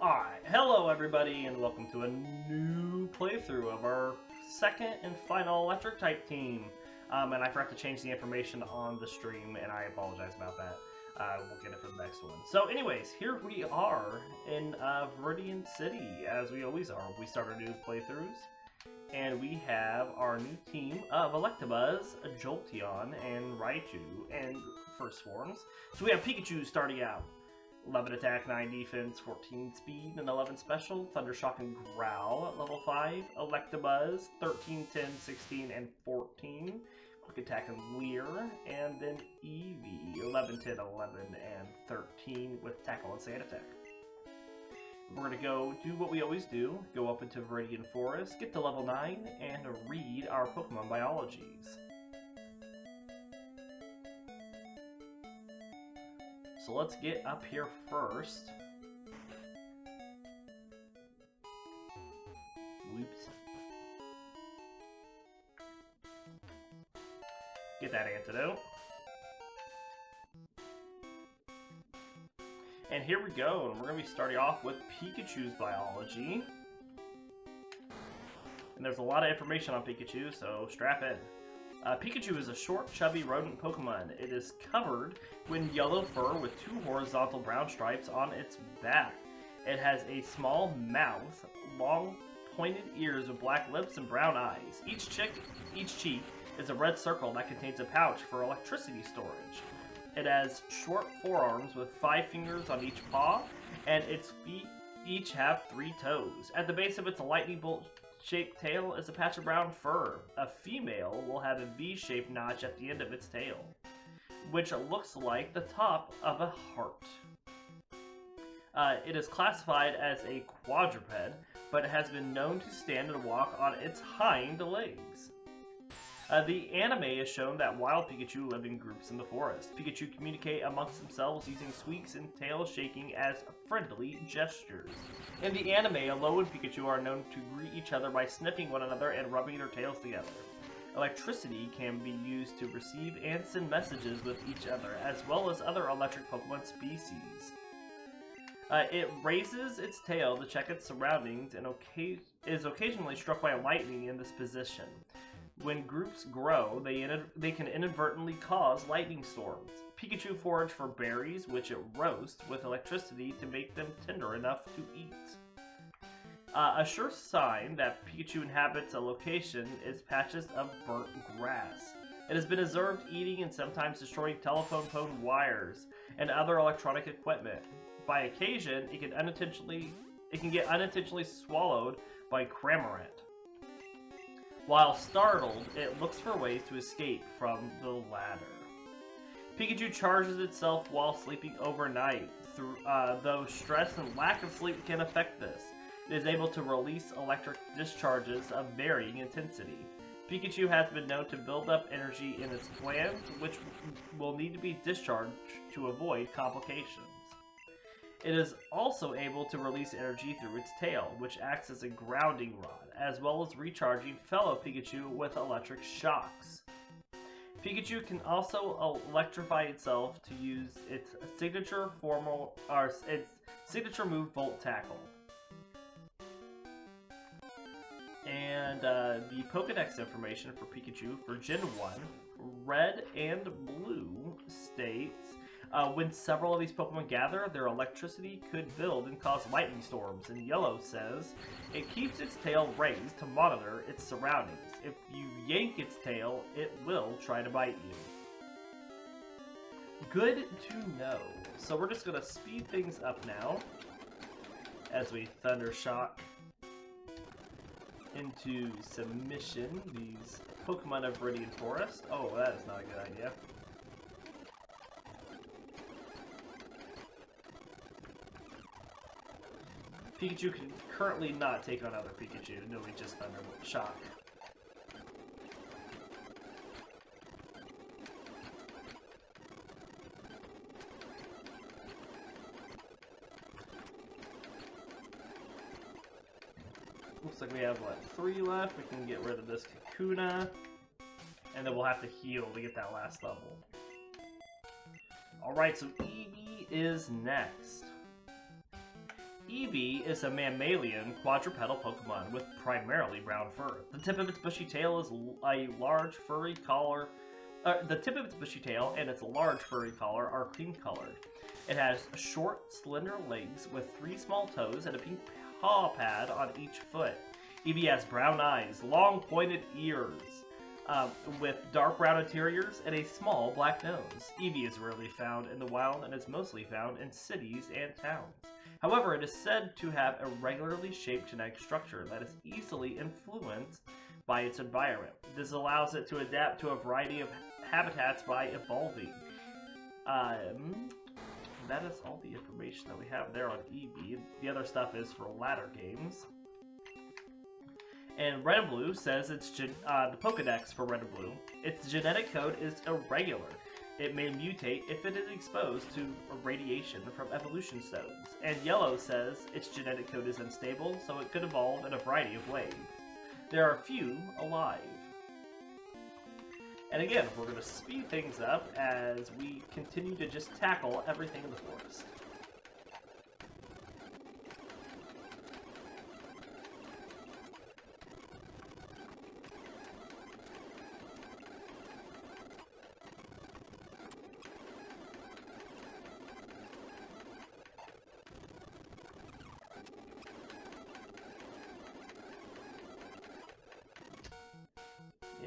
Alright, hello everybody and welcome to a new playthrough of our second and final electric type team. And I forgot to change the information on the stream and I apologize about that. We'll get it for the next one. So anyways, here we are in Viridian City, as we always are. We start our new playthroughs. And we have our new team of Electabuzz, Jolteon, and Raichu, and first forms. So we have Pikachu starting out. 11 attack, 9 defense, 14 speed, and 11 special. Thundershock and Growl at level 5. Electabuzz, 13, 10, 16, and 14. Quick attack and Leer. And then Eevee, 11, 10, 11, and 13 with tackle and sand attack. We're going to go do what we always do. Go up into Viridian Forest, get to level 9, and read our Pokemon biologies. So let's get up here first. Whoops. Get that antidote. And here we go, and we're going to be starting off with Pikachu's biology. And there's a lot of information on Pikachu, so strap in. Pikachu is a short, chubby rodent Pokemon. It is covered in yellow fur with 2 horizontal brown stripes on its back. It has a small mouth, long pointed ears with black lips and brown eyes. Each cheek is a red circle that contains a pouch for electricity storage. It has short forearms with 5 fingers on each paw, and its feet each have 3 toes. At the base of its lightning bolt-shaped tail is a patch of brown fur. A female will have a V-shaped notch at the end of its tail, which looks like the top of a heart. It is classified as a quadruped, but has been known to stand and walk on its hind legs. The anime has shown that wild Pikachu live in groups in the forest. Pikachu communicate amongst themselves using squeaks and tail shaking as friendly gestures. In the anime, Alola and Pikachu are known to greet each other by sniffing one another and rubbing their tails together. Electricity can be used to receive and send messages with each other, as well as other electric Pokemon species. It raises its tail to check its surroundings and is occasionally struck by lightning in this position. When groups grow, they can inadvertently cause lightning storms. Pikachu forages for berries, which it roasts with electricity to make them tender enough to eat. A sure sign that Pikachu inhabits a location is patches of burnt grass. It has been observed eating and sometimes destroying telephone pole wires and other electronic equipment. By occasion, it can get unintentionally swallowed by Granorite. While startled, it looks for ways to escape from the latter. Pikachu charges itself while sleeping overnight, though stress and lack of sleep can affect this. It is able to release electric discharges of varying intensity. Pikachu has been known to build up energy in its glands, which will need to be discharged to avoid complications. It is also able to release energy through its tail, which acts as a grounding rod, as well as recharging fellow Pikachu with electric shocks. Pikachu can also electrify itself to use its signature move Volt Tackle. And the Pokédex information for Pikachu for Gen 1, Red and Blue states, when several of these Pokemon gather, their electricity could build and cause lightning storms. And Yellow says, it keeps its tail raised to monitor its surroundings. If you yank its tail, it will try to bite you. Good to know. So we're just going to speed things up now as we Thundershock into submission these Pokemon of Viridian Forest. Oh, that is not a good idea. Pikachu can currently not take on other Pikachu. No, we just Thundershock. Looks like we have, what, 3 left? We can get rid of this Kakuna. And then we'll have to heal to get that last level. Alright, so Eevee is next. Eevee is a mammalian quadrupedal Pokemon with primarily brown fur. The tip of its bushy tail is a large furry collar. The tip of its bushy tail and its large furry collar are cream colored. It has short, slender legs with 3 small toes and a pink paw pad on each foot. Eevee has brown eyes, long pointed ears, with dark brown interiors and a small black nose. Eevee is rarely found in the wild and is mostly found in cities and towns. However, it is said to have a regularly shaped genetic structure that is easily influenced by its environment. This allows it to adapt to a variety of habitats by evolving. That is all the information that we have there on Eevee. The other stuff is for latter games. And Red and Blue says it's the Pokedex for Red and Blue. Its genetic code is irregular. It may mutate if it is exposed to radiation from evolution stones. And Yellow says its genetic code is unstable, so it could evolve in a variety of ways. There are few alive. And again, we're going to speed things up as we continue to just tackle everything in the forest.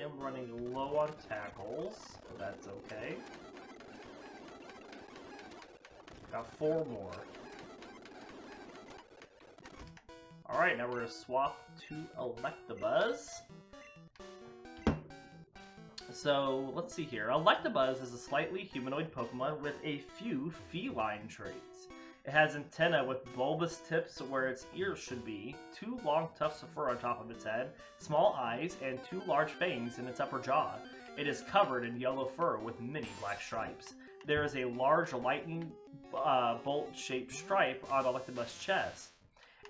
I'm running low on tackles, but that's okay. Got 4 more. Alright, now we're going to swap to Electabuzz. So, let's see here. Electabuzz is a slightly humanoid Pokemon with a few feline traits. It has antennae with bulbous tips where its ears should be, 2 long tufts of fur on top of its head, small eyes, and 2 large fangs in its upper jaw. It is covered in yellow fur with many black stripes. There is a large lightning bolt-shaped stripe on Electabuzz's chest,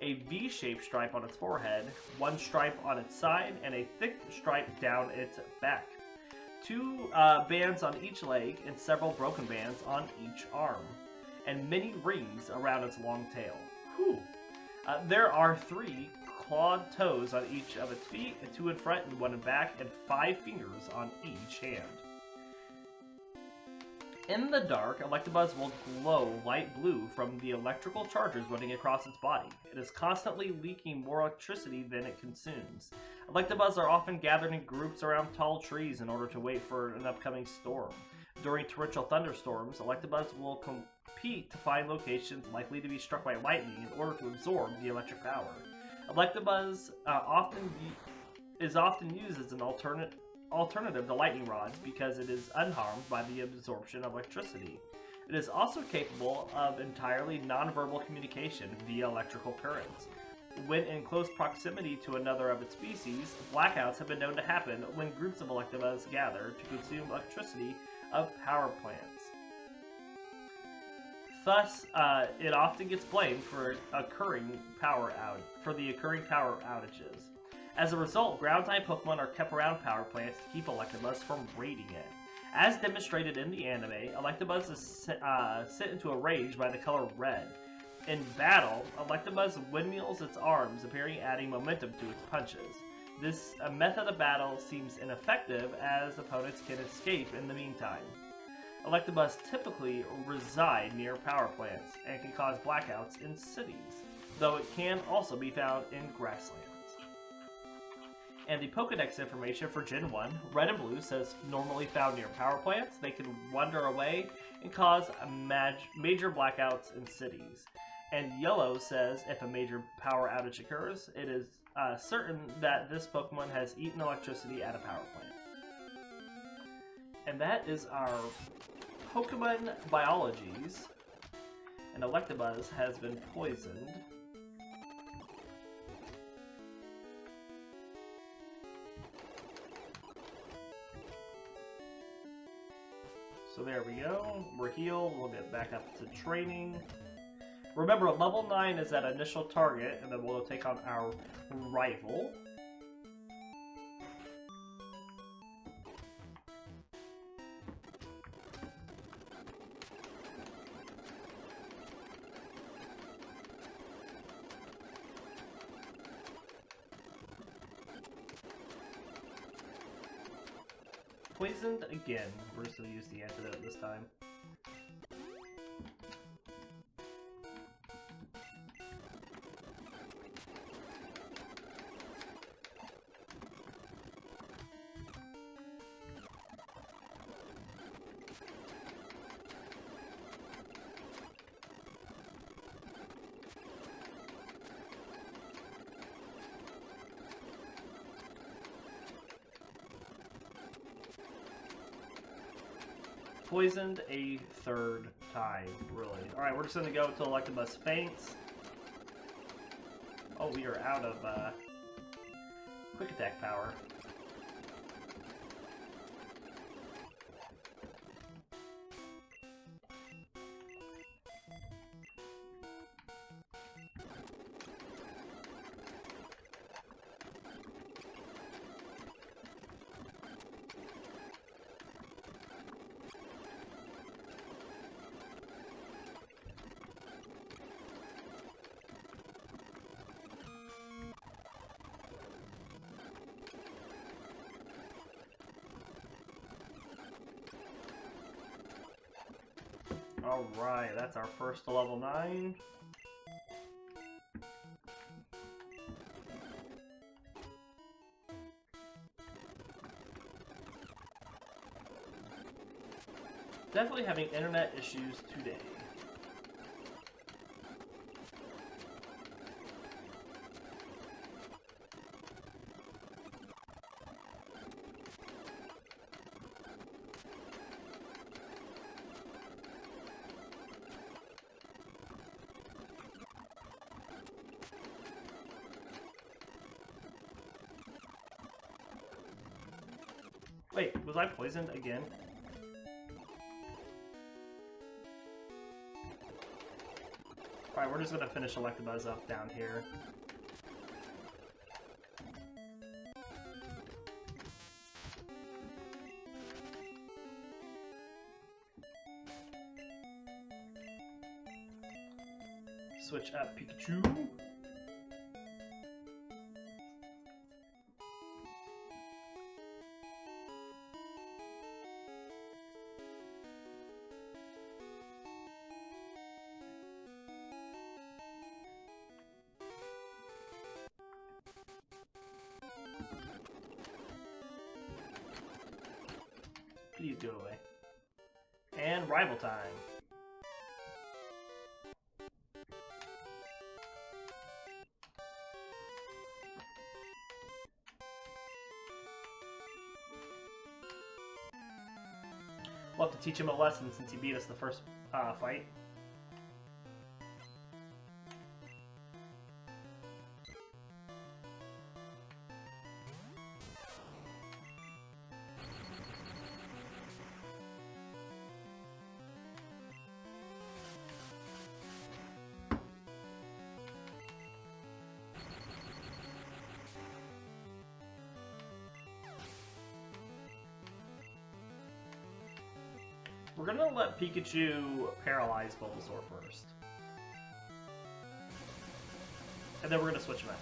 a V-shaped stripe on its forehead, 1 stripe on its side, and a thick stripe down its back. 2 bands on each leg and several broken bands on each arm, and many rings around its long tail. Whew. There are 3 clawed toes on each of its feet, 2 in front and 1 in back, and 5 fingers on each hand. In the dark, Electabuzz will glow light blue from the electrical charges running across its body. It is constantly leaking more electricity than it consumes. Electabuzz are often gathered in groups around tall trees in order to wait for an upcoming storm. During torrential thunderstorms, Electabuzz will compete to find locations likely to be struck by lightning in order to absorb the electric power. Electabuzz is often used as an alternative to lightning rods because it is unharmed by the absorption of electricity. It is also capable of entirely nonverbal communication via electrical currents. When in close proximity to another of its species, blackouts have been known to happen when groups of Electabuzz gather to consume electricity of power plants. Thus, it often gets blamed for the occurring power outages. As a result, ground-type Pokemon are kept around power plants to keep Electabuzz from raiding it. As demonstrated in the anime, Electabuzz is sent into a rage by the color red. In battle, Electabuzz windmills its arms, appearing adding momentum to its punches. This method of battle seems ineffective as opponents can escape in the meantime. Electabuzz typically reside near power plants and can cause blackouts in cities, though it can also be found in grasslands. And the Pokedex information for Gen 1, Red and Blue, says normally found near power plants, they can wander away and cause major blackouts in cities. And Yellow says if a major power outage occurs, it is certain that this Pokemon has eaten electricity at a power plant. And that is our Pokemon biologies. And Electabuzz has been poisoned. So there we go. We're healed. We'll get back up to training. Remember, level 9 is that initial target, and then we'll take on our rival. poisoned again. We're just going to use the antidote this time. Poisoned a third time, really. Alright, we're just going to go until Electabuzz faints. Oh, we are out of quick attack power. Alright, that's our first to level 9. Definitely having internet issues today. Wait, was I poisoned again? Alright, we're just gonna finish Electabuzz up down here. Switch up Pikachu. Please go away. And rival time. We'll have to teach him a lesson since he beat us the first fight. We're gonna let Pikachu paralyze Bulbasaur first. And then we're gonna switch him out.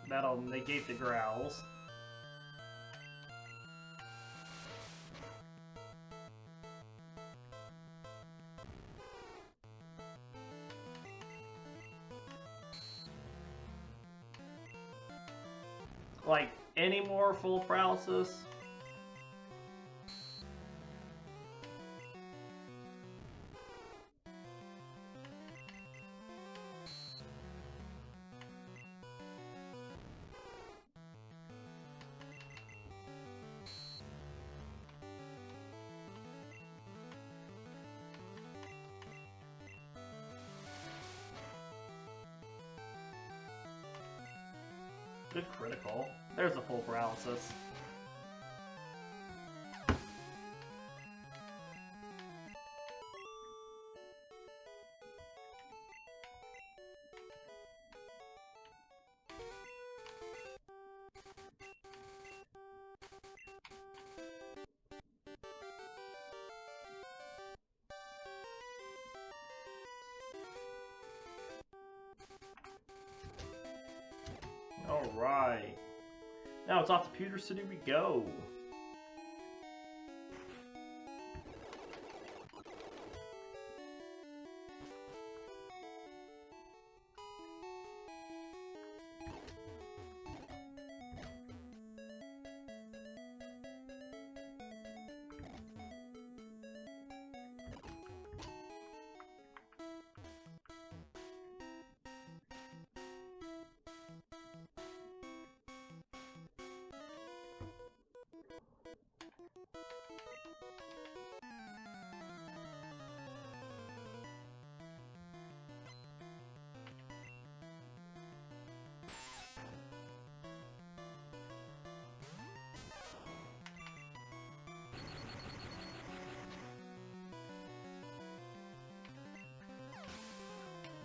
That'll negate the growls. Like, any more full paralysis? Good critical. There's a full paralysis. Alright. Now it's off to Pewter City we go.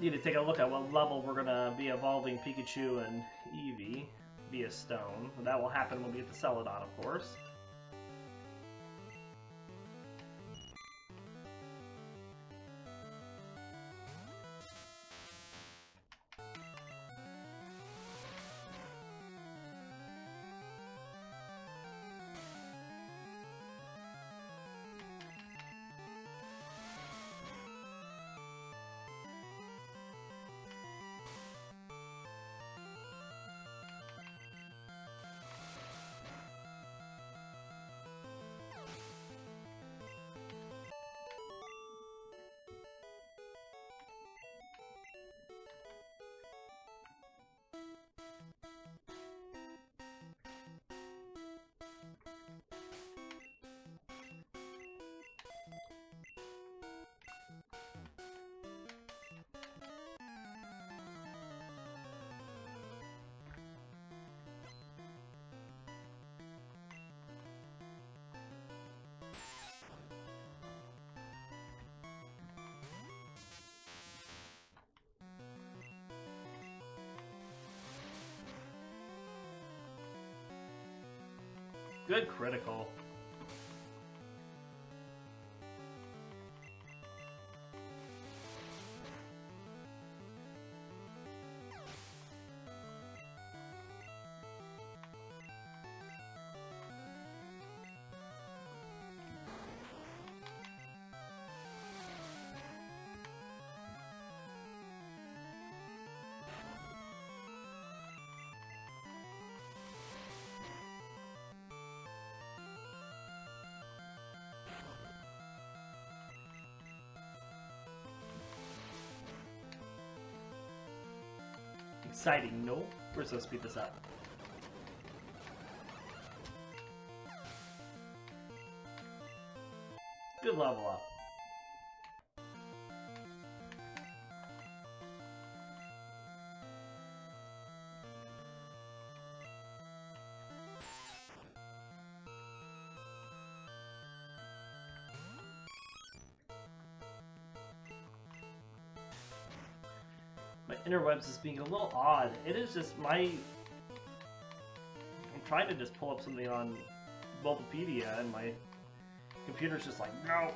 Need to take a look at what level we're gonna be evolving Pikachu and Eevee via stone. That will happen when we get to Celadon, of course. Good critical. Exciting, no? We're supposed to speed this up. Good level up. My interwebs is being a little odd. It is just I'm trying to just pull up something on Bulbapedia and my computer's just like, no.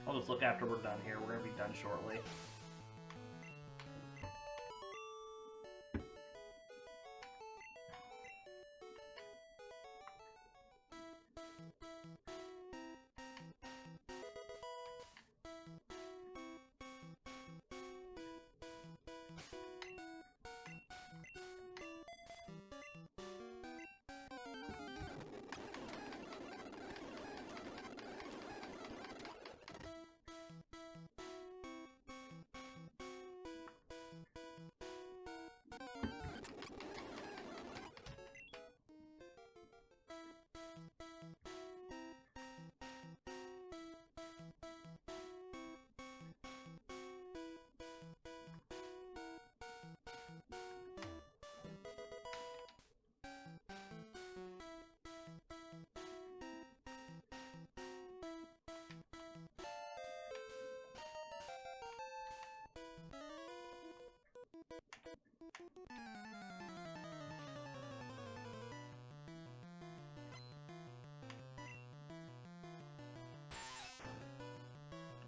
I'll just look after we're done here. We're going to be done shortly.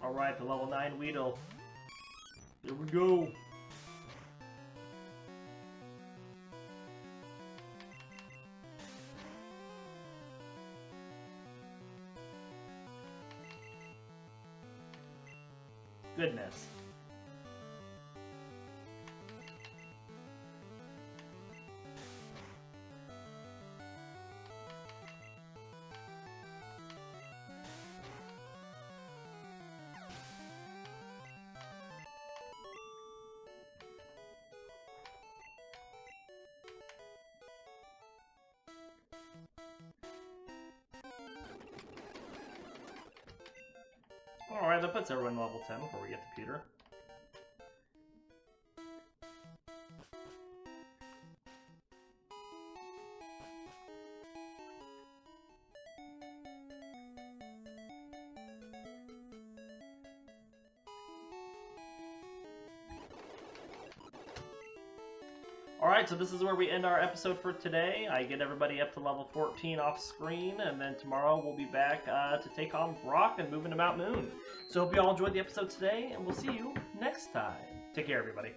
Alright, the level 9 Weedle. Here we go. Goodness. Alright, that puts everyone level 10 before we get to Peter. Alright, so this is where we end our episode for today. I get everybody up to level 14 off screen, and then tomorrow we'll be back to take on Brock and move into Mount Moon. So hope you all enjoyed the episode today, and we'll see you next time. Take care, everybody.